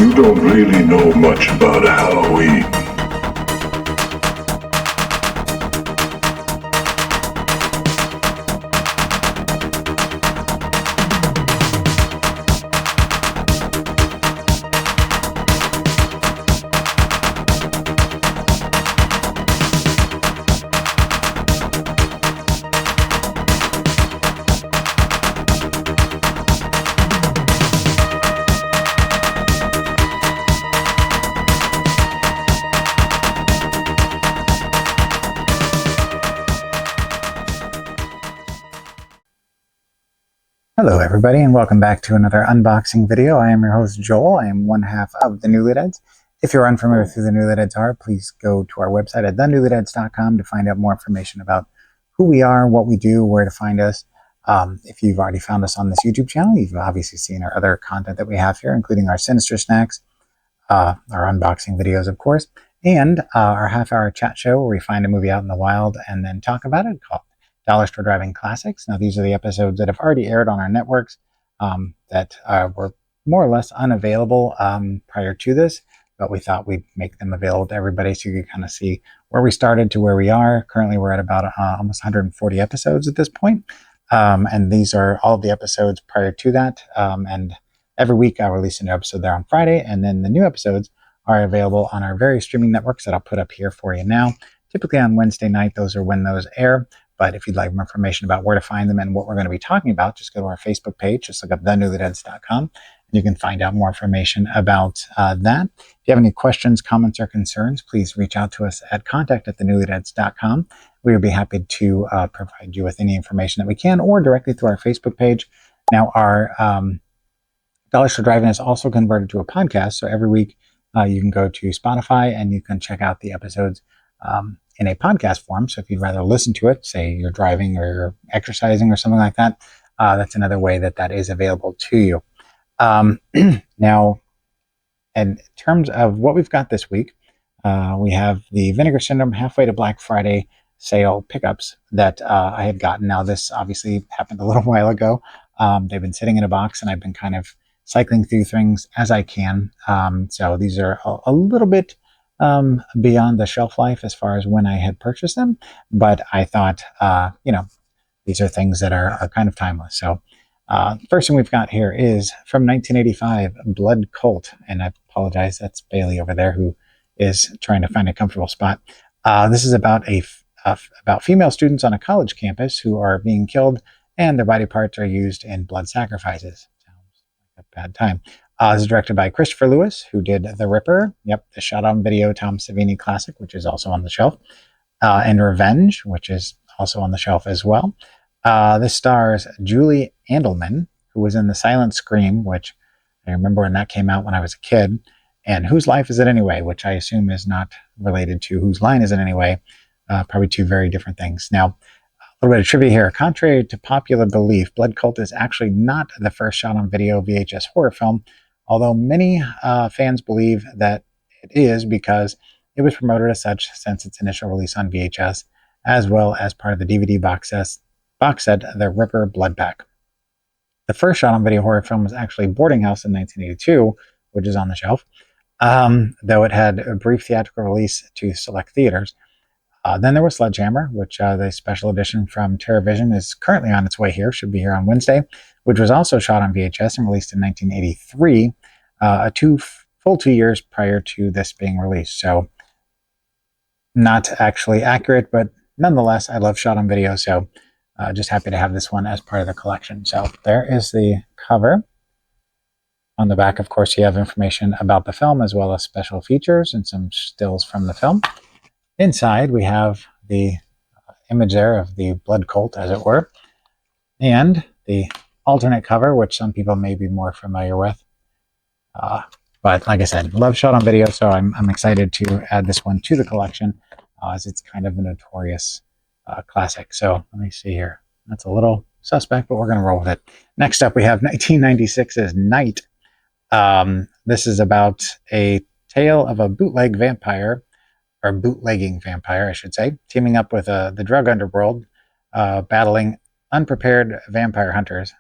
You don't really know much about Halloween. Hello everybody and welcome back to another unboxing video. I am your host Joel. I am one half of the Newlydeads. If you're unfamiliar with who the Newlydeads are, please go to our website at thenewlydeads.com to find out more information about who we are, what we do, where to find us. If you've already found us on this YouTube channel, you've obviously seen our other content that we have here, including our Sinister Snacks, our unboxing videos of course, and our half-hour chat show where we find a movie out in the wild and then talk about it, called Dollar Store Driving Classics. Now, these are the episodes that have already aired on our networks that were more or less unavailable prior to this, but we thought we'd make them available to everybody so you could kind of see where we started to where we are. Currently, we're at about almost 140 episodes at this point, and these are all of the episodes prior to that. And every week, I'll release a new episode there on Friday, and then the new episodes are available on our various streaming networks that I'll put up here for you now. Typically on Wednesday night, those are when those air. But if you'd like more information about where to find them and what we're going to be talking about, just go to our Facebook page. Just look up thenewlydeads.com, and you can find out more information about that. If you have any questions, comments, or concerns, please reach out to us at contact@thenewlydeads.com. We would be happy to provide you with any information that we can, or directly through our Facebook page. Now, our Dollar Store Drive-In is also converted to a podcast, so every week you can go to Spotify and you can check out the episodes in a podcast form. So if you'd rather listen to it, say you're driving or you're exercising or something like that, that's another way that that is available to you. Now, in terms of what we've got this week, we have the Vinegar Syndrome Halfway to Black Friday sale pickups that I had gotten. Now, this obviously happened a little while ago. They've been sitting in a box and I've been kind of cycling through things as I can. So these are a little bit beyond the shelf life as far as when I had purchased them, but I thought, these are things that are kind of timeless. So first thing we've got here is from 1985, Blood Cult, and I apologize, that's Bailey over there who is trying to find a comfortable spot. This is about about female students on a college campus who are being killed and their body parts are used in blood sacrifices. Sounds like a bad time. This is directed by Christopher Lewis, who did The Ripper, the shot-on-video Tom Savini classic, which is also on the shelf, and Revenge, which is also on the shelf as well. This stars Julie Andelman, who was in The Silent Scream, which I remember when that came out when I was a kid, and Whose Life Is It Anyway, which I assume is not related to Whose Line Is It Anyway, probably two very different things. Now, a little bit of trivia here. Contrary to popular belief, Blood Cult is actually not the first shot-on-video VHS horror film, although many fans believe that it is because it was promoted as such since its initial release on VHS, as well as part of the DVD box set The Ripper Blood Pack. The first shot-on-video horror film was actually Boarding House in 1982, which is on the shelf, though it had a brief theatrical release to select theaters. Then there was Sledgehammer, which the special edition from TerraVision is currently on its way here, should be here on Wednesday, which was also shot on VHS and released in 1983, full 2 years prior to this being released. So not actually accurate, but nonetheless, I love shot on video, so just happy to have this one as part of the collection. So there is the cover. On the back, of course, you have information about the film as well as special features and some stills from the film. Inside, we have the image there of the Blood Cult, as it were, and the alternate cover, which some people may be more familiar with. But like I said, love shot on video, so I'm excited to add this one to the collection, as it's kind of a notorious classic. So let me see here. That's a little suspect, but we're going to roll with it. Next up, we have 1996's Night. This is about a tale of a bootlegging vampire, I should say, teaming up with the drug underworld, battling unprepared vampire hunters.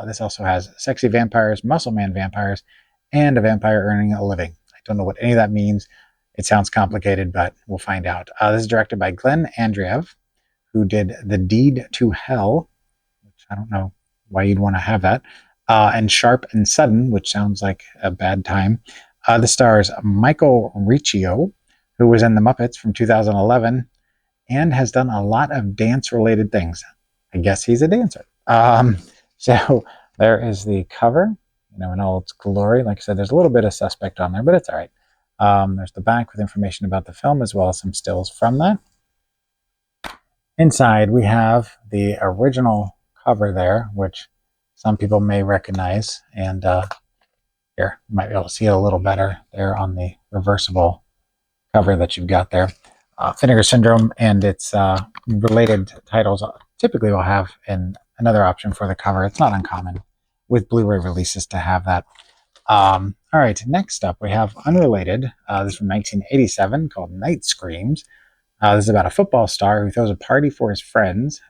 This also has sexy vampires, muscle man vampires, and a vampire earning a living. I don't know what any of that means. It sounds complicated, but we'll find out. This is directed by Glenn Andreev, who did The Deed to Hell, which I don't know why you'd want to have that, and Sharp and Sudden, which sounds like a bad time. This stars Michael Riccio, who was in The Muppets from 2011 and has done a lot of dance-related things. I guess he's a dancer. So there is the cover, in all its glory. Like I said, there's a little bit of suspect on there, but it's all right. There's the back with information about the film as well as some stills from that. Inside, we have the original cover there, which some people may recognize. And here, you might be able to see it a little better there on the reversible cover that you've got there. Vinegar Syndrome and its related titles typically will have another option for the cover. It's not uncommon with Blu-ray releases to have that. All right, next up we have unrelated. This is from 1987 called Night Screams. This is about a football star who throws a party for his friends.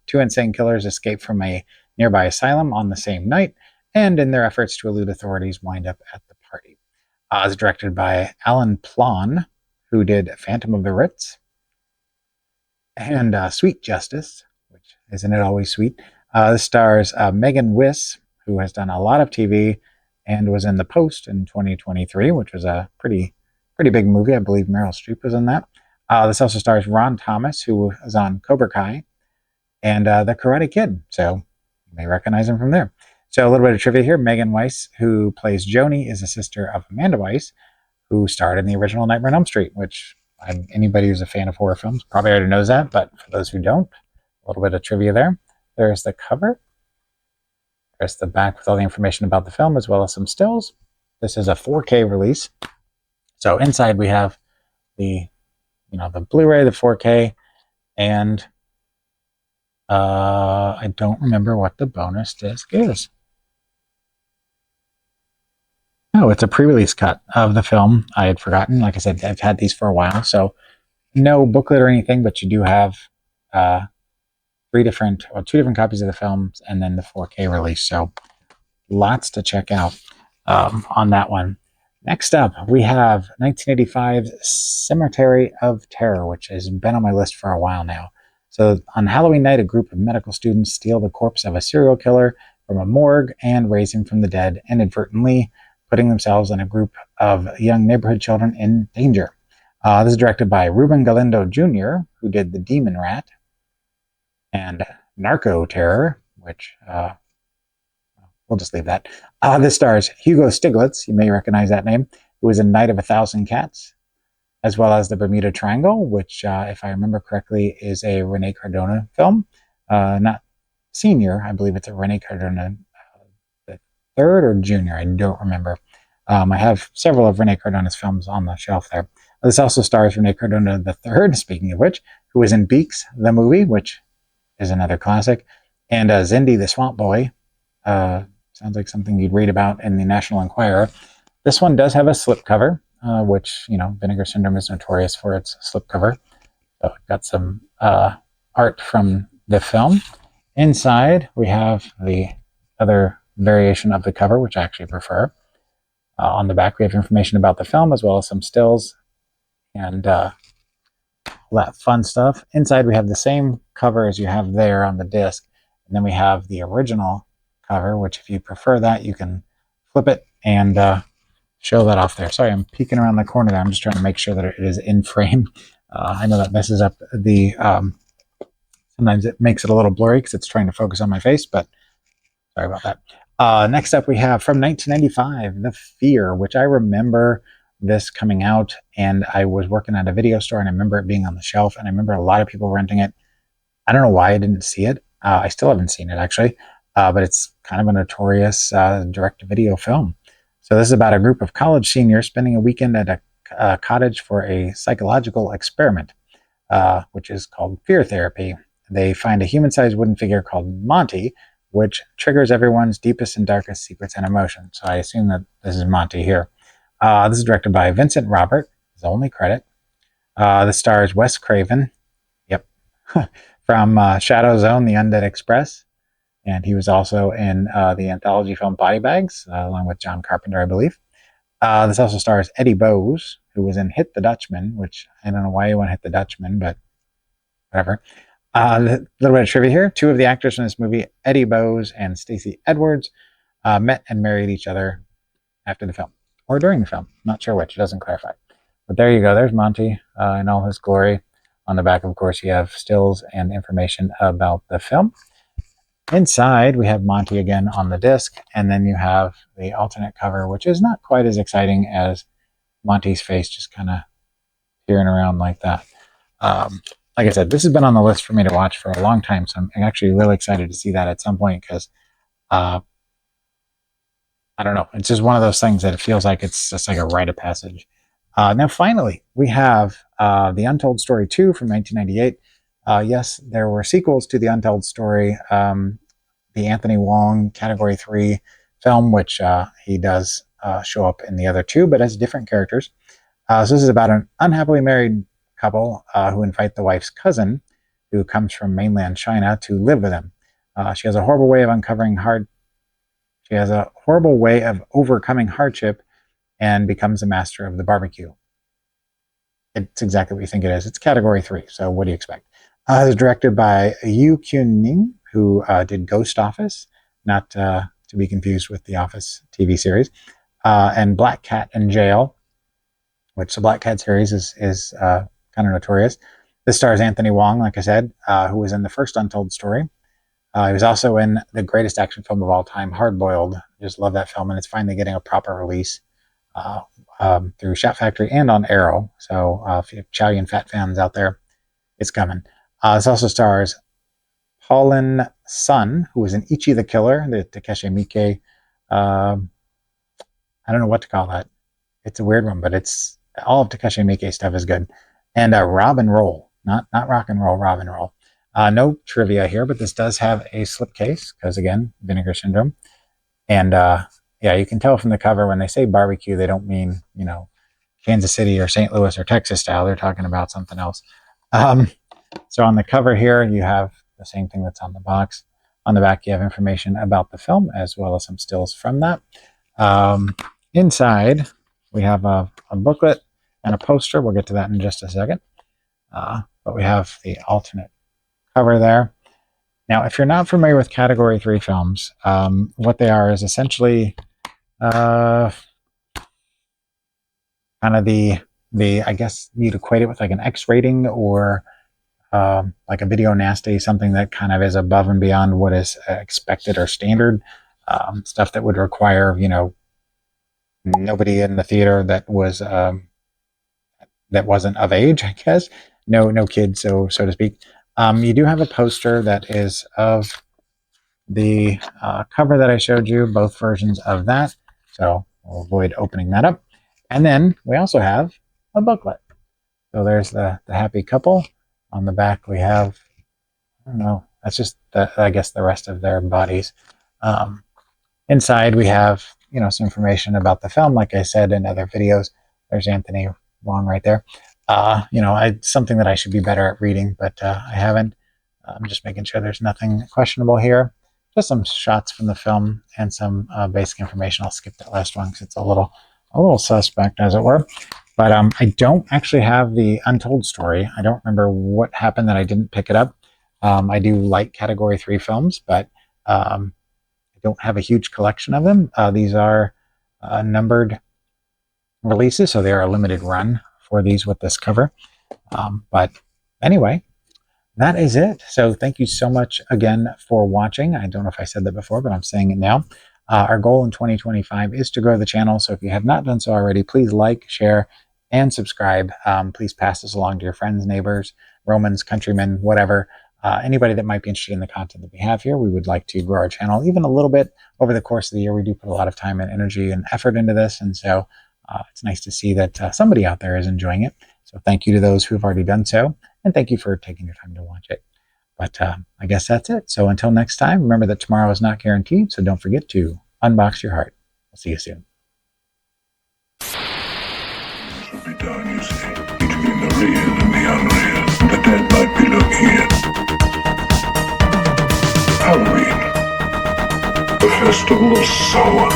Two insane killers escape from a nearby asylum on the same night, and in their efforts to elude authorities wind up at the party. It's directed by Alan Plon, who did Phantom of the Ritz and Sweet Justice, which isn't it always sweet. This stars Megan Wiss, who has done a lot of TV and was in The Post in 2023, which was a pretty big movie. I believe Meryl Streep was in that. This also stars Ron Thomas, who was on Cobra Kai and The Karate Kid, so you may recognize him from there. So a little bit of trivia here. Megan Weiss, who plays Joni, is a sister of Amanda Weiss, who starred in the original Nightmare on Elm Street, which anybody who's a fan of horror films probably already knows that, but for those who don't, a little bit of trivia there. There's the cover. There's the back with all the information about the film as well as some stills. This is a 4K release. So inside we have the Blu-ray, the 4K, and I don't remember what the bonus disc is. Oh, it's a pre-release cut of the film. I had forgotten. Like I said, I've had these for a while, so no booklet or anything, but you do have two different copies of the film and then the 4K release. So lots to check out on that one. Next up, we have 1985's Cemetery of Terror, which has been on my list for a while now. So on Halloween night, a group of medical students steal the corpse of a serial killer from a morgue and raise him from the dead, inadvertently putting themselves and a group of young neighborhood children in danger. This is directed by Ruben Galindo Jr., who did The Demon Rat and Narco Terror, which we'll just leave that. This stars Hugo Stiglitz, you may recognize that name, who was in Night of a Thousand Cats, as well as The Bermuda Triangle, which, if I remember correctly, is a Rene Cardona film. Not senior, I believe it's a Rene Cardona the third or junior, I don't remember. I have several of Rene Cardona's films on the shelf there. This also stars Rene Cardona the third, speaking of which, who was in Beaks, the movie, which is another classic, and Zindi the Swamp Boy. Sounds like something you'd read about in the National Enquirer. This one does have a slipcover, which, Vinegar Syndrome is notorious for its slipcover. So got some art from the film. Inside, we have the other variation of the cover, which I actually prefer. On the back, we have information about the film, as well as some stills and all that fun stuff. Inside, we have the same cover as you have there on the disc. And then we have the original cover, which if you prefer that, you can flip it and show that off there. Sorry, I'm peeking around the corner there. I'm just trying to make sure that it is in frame. I know that messes up the... sometimes it makes it a little blurry because it's trying to focus on my face, but sorry about that. Next up, we have from 1995, The Fear, which I remember this coming out, and I was working at a video store, and I remember it being on the shelf, and I remember a lot of people renting it. I don't know why I didn't see it. I still haven't seen it, actually, but it's kind of a notorious direct-to-video film. So this is about a group of college seniors spending a weekend at a cottage for a psychological experiment, which is called fear therapy. They find a human-sized wooden figure called Monty, which triggers everyone's deepest and darkest secrets and emotions. So I assume that this is Monty here. This is directed by Vincent Robert, his only credit. This stars Wes Craven, yep, from Shadow Zone, The Undead Express, and he was also in the anthology film Body Bags, along with John Carpenter, I believe. This also stars Eddie Bowes, who was in Hit the Dutchman, which I don't know why you want to hit the Dutchman, but whatever. A little bit of trivia here. Two of the actors in this movie, Eddie Bowes and Stacey Edwards, met and married each other after the film, or during the film. Not sure which, it doesn't clarify. But there you go. There's Monty in all his glory. On the back, of course, you have stills and information about the film. Inside, we have Monty again on the disc, and then you have the alternate cover, which is not quite as exciting as Monty's face just kind of peering around like that. Like I said, this has been on the list for me to watch for a long time, so I'm actually really excited to see that at some point because I don't know. It's just one of those things that it feels like it's just like a rite of passage. Now, finally, we have The Untold Story 2 from 1998. Yes, there were sequels to The Untold Story, the Anthony Wong Category 3 film, which he does show up in the other two, but as different characters. So this is about an unhappily married couple who invite the wife's cousin, who comes from mainland China, to live with them. She has a horrible way of overcoming hardship and becomes a master of the barbecue. It's exactly what you think it is. It's Category 3, so what do you expect? It was directed by Yu Kyun-ning, who did Ghost Office, not to be confused with the Office TV series, and Black Cat in Jail, which the Black Cat series is kind of notorious. This stars Anthony Wong, like I said, who was in the first Untold Story. He was also in the greatest action film of all time, Hard Boiled. Just love that film, and it's finally getting a proper release through Shout Factory and on Arrow. So if you have Chow Yun Fat fans out there, it's coming. This also stars Paulin Sun, who was in Ichi the Killer, the Takeshi Miike. I don't know what to call that. It's a weird one, but it's all of Takeshi Miike stuff is good. And Robin Roll, not rock and roll, Robin Roll. No trivia here, but this does have a slipcase because, again, Vinegar Syndrome. And yeah, you can tell from the cover when they say barbecue, they don't mean, Kansas City or St. Louis or Texas style. They're talking about something else. So on the cover here, you have the same thing that's on the box. On the back, you have information about the film as well as some stills from that. Inside, we have a booklet and a poster. We'll get to that in just a second. But we have the alternate cover there. Now, if you're not familiar with Category 3 films, what they are is essentially kind of the I guess you'd equate it with like an X rating or like a video nasty, something that kind of is above and beyond what is expected or standard. Stuff that would require, nobody in the theater that was that wasn't of age, I guess. No kids, so to speak. You do have a poster that is of the cover that I showed you, both versions of that. So we'll avoid opening that up. And then we also have a booklet. So there's the happy couple. On the back we have, I don't know, that's just, I guess, the rest of their bodies. Inside we have, some information about the film. Like I said in other videos, there's Anthony Wong right there. Something that I should be better at reading, but I haven't. I'm just making sure there's nothing questionable here. Just some shots from the film and some basic information. I'll skip that last one because it's a little suspect, as it were. But I don't actually have the Untold Story. I don't remember what happened that I didn't pick it up. I do like Category 3 films, but I don't have a huge collection of them. These are numbered releases, so they are a limited run for these with this cover. But anyway, that is it. So thank you so much again for watching. I don't know if I said that before, but I'm saying it now. Our goal in 2025 is to grow the channel. So if you have not done so already, please like, share, and subscribe. Please pass this along to your friends, neighbors, Romans, countrymen, whatever. Anybody that might be interested in the content that we have here. We would like to grow our channel even a little bit over the course of the year. We do put a lot of time and energy and effort into this. And so it's nice to see that somebody out there is enjoying it. So thank you to those who have already done so. And thank you for taking your time to watch it. But I guess that's it. So until next time, remember that tomorrow is not guaranteed. So don't forget to unbox your heart. I'll see you soon. Should be done, you see, between the real and the unreal. The dead might be looking in. Halloween. Festival of Samhain.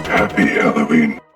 Happy Halloween.